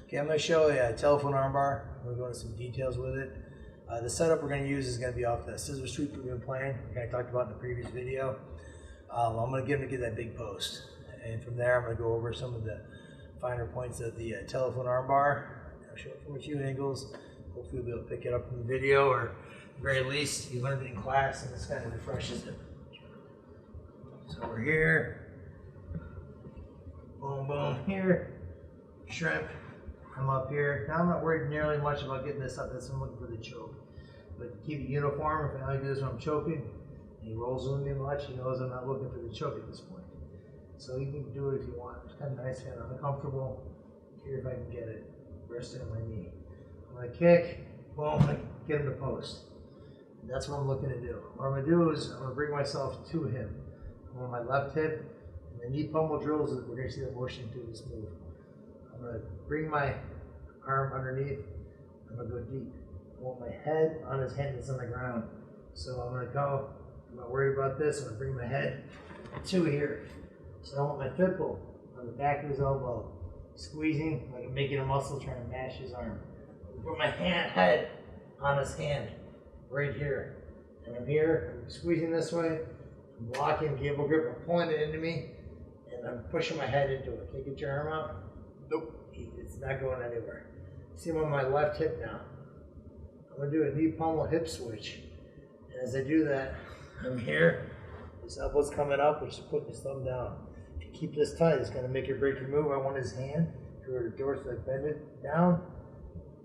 Okay, I'm going to show a telephone armbar. I'm going to go into some details with it. The setup we're going to use is going to be off the scissor sweep we've been playing, I talked about in the previous video. I'm going to get him to get that big post. And from there, I'm going to go over some of the finer points of the telephone armbar. I'll show it from a few angles. Hopefully you'll be able to pick it up in the video, or at the very least, you learned it in class and this kind of refreshes it. So we're here. Boom, boom, here. Shrimp. I'm up here. Now I'm not worried nearly much about getting this up. That's I'm looking for the choke. But to keep it uniform, if I do this when I'm choking, and he rolls with me much, he knows I'm not looking for the choke at this point. So you can do it if you want. It's kind of nice, kind of uncomfortable. Here if I can get it. Resting on my knee. I'm going to kick, boom, I get him to post. And that's what I'm looking to do. What I'm going to do is I'm going to bring myself to him. I'm on my left hip, and the knee pummel drills, we're going to see the motion through this move. I'm going to bring my arm underneath. I'm going to go deep. I want my head on his hand that's on the ground. So I'm going to go, I'm not worried about this, I'm going to bring my head to here. So I want my fipple on the back of his elbow, squeezing like I'm making a muscle trying to mash his arm. Put my head on his hand, right here. And I'm here, I'm squeezing this way, I'm blocking cable grip, I'm pulling it into me, and I'm pushing my head into it. Can you get your arm out? Nope, it's not going anywhere. See, I'm on my left hip now. I'm going to do a knee pummel hip switch. And as I do that, I'm here. His elbow's coming up, which is putting his thumb down. If you keep this tight, it's going to make or break your move. I want his hand, if you were to dorsal bend it down,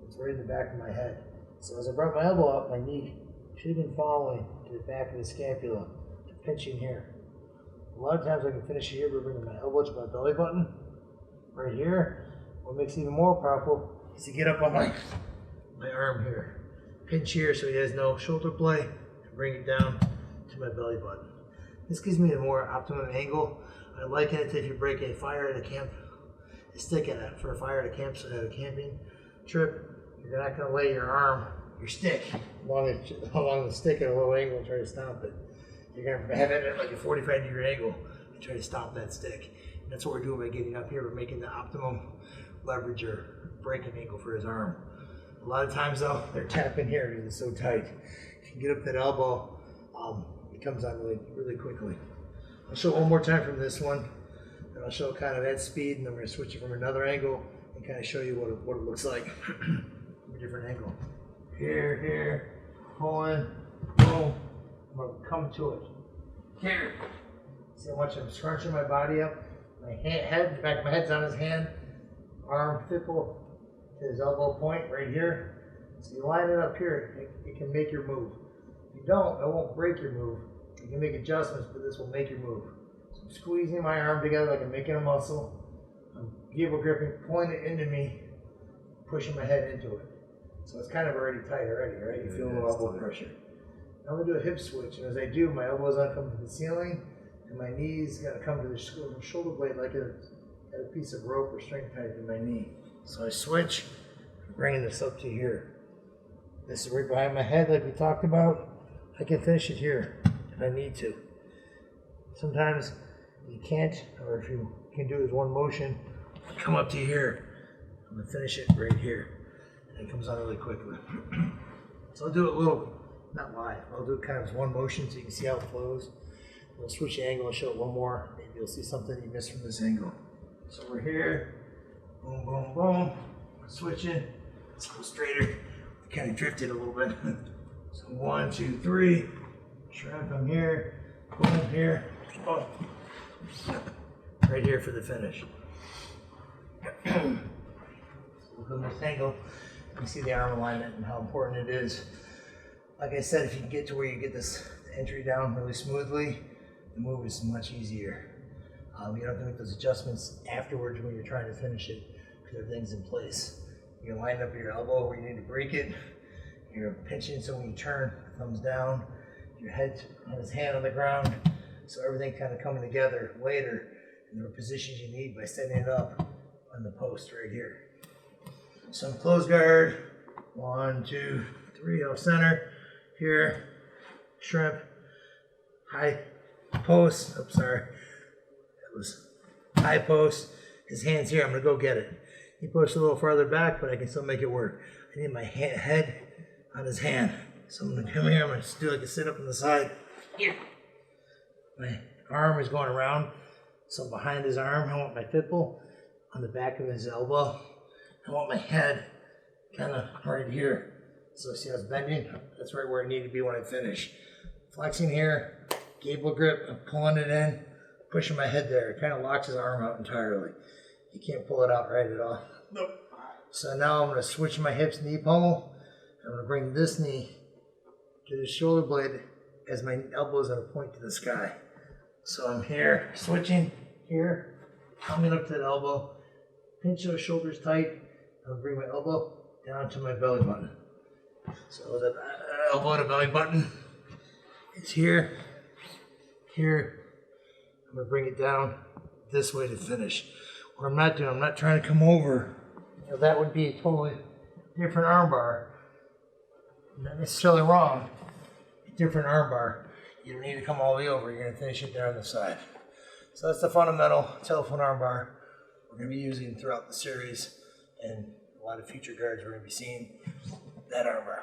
it's right in the back of my head. So as I brought my elbow up, my knee should have been following to the back of the scapula, to pinching here. A lot of times I can finish it here by bringing my elbow to my belly button, right here. What makes it even more powerful is to get up on my arm here. Pinch here so he has no shoulder play, and bring it down to my belly button. This gives me a more optimum angle. I liken it to if you break a fire at a camp, a stick at it for a fire at a camping trip. You're not going to lay your arm, your stick, along the stick at a low angle and try to stomp it. You're going to have it at like a 45-degree angle and try to stomp that stick. And that's what we're doing by getting up here. We're making the optimum leverage or breaking angle for his arm. A lot of times though, they're tapping here because it's so tight. If you get up that elbow, it comes on really quickly. I'll show it one more time from this one, and I'll show it kind of at speed, and then we're going to switch it from another angle and kind of show you what it looks like from a different angle. Here, pulling, boom, I'm going to come to it. Here. See how much I'm scrunching my body up? My head, the back of my head's on his hand, arm, fipple to his elbow point right here. So you line it up here, it can make your move. If you don't, it won't break your move. You can make adjustments, but this will make your move. So I'm squeezing my arm together like I'm making a muscle. I'm cable gripping, pulling it into me, pushing my head into it. So it's kind of already tight already, right? You feel a little elbow pressure. Now I'm going to do a hip switch, and as I do, my elbow's on coming to the ceiling, and my knee's going to come to the shoulder blade like a piece of rope or string tied to my knee. So I switch, bringing this up to here. This is right behind my head like we talked about. I can finish it here if I need to. Sometimes you can't, or if you can do is one motion, come up to here. I'm going to finish it right here. And it comes on really quickly. So I'll do it a little, not live, I'll do it kind of as one motion so you can see how it flows. We'll switch the angle and show it one more. Maybe you'll see something you missed from this angle. So we're here. Boom, boom, boom. Switching. Let's go straighter. Kind of drifted a little bit. So 1, 2, 3. Shrimp, I'm here. Boom, here. Oh. Right here for the finish. So we'll go this angle. You can see the arm alignment and how important it is. Like I said, if you can get to where you get this entry down really smoothly, the move is much easier. You don't have to make those adjustments afterwards when you're trying to finish it because everything's in place. You line up your elbow where you need to break it. You're pinching so when you turn, thumbs down, your head on his hand on the ground. So everything kind of coming together later in the positions you need by setting it up on the post right here. Some close guard. 1, 2, 3 off center. Here, shrimp, high post. Oops, sorry. That was high post. His hand's here. I'm going to go get it. He pushed a little farther back, but I can still make it work. I need my head on his hand. So I'm gonna come here, I'm gonna just do like a sit up on the side. Here. My arm is going around, so behind his arm, I want my fipple on the back of his elbow. I want my head kind of right here. So see how it's bending? That's right where I need to be when I finish. Flexing here, gable grip, I'm pulling it in, pushing my head there. It kind of locks his arm out entirely. You can't pull it out right at all. Nope. So now I'm going to switch my hips, knee pummel. I'm going to bring this knee to the shoulder blade as my elbow is going to point to the sky. So I'm here, switching here, coming up to the elbow, pinch those shoulders tight. I'll bring my elbow down to my belly button. So the elbow to belly button is here, here. I'm going to bring it down this way to finish. What I'm not doing, I'm not trying to come over. You know, that would be a totally different armbar. Not necessarily wrong. A different armbar. You don't need to come all the way over. You're going to finish it there on the side. So that's the fundamental telephone armbar we're going to be using throughout the series, and a lot of future guards we're going to be seeing that armbar.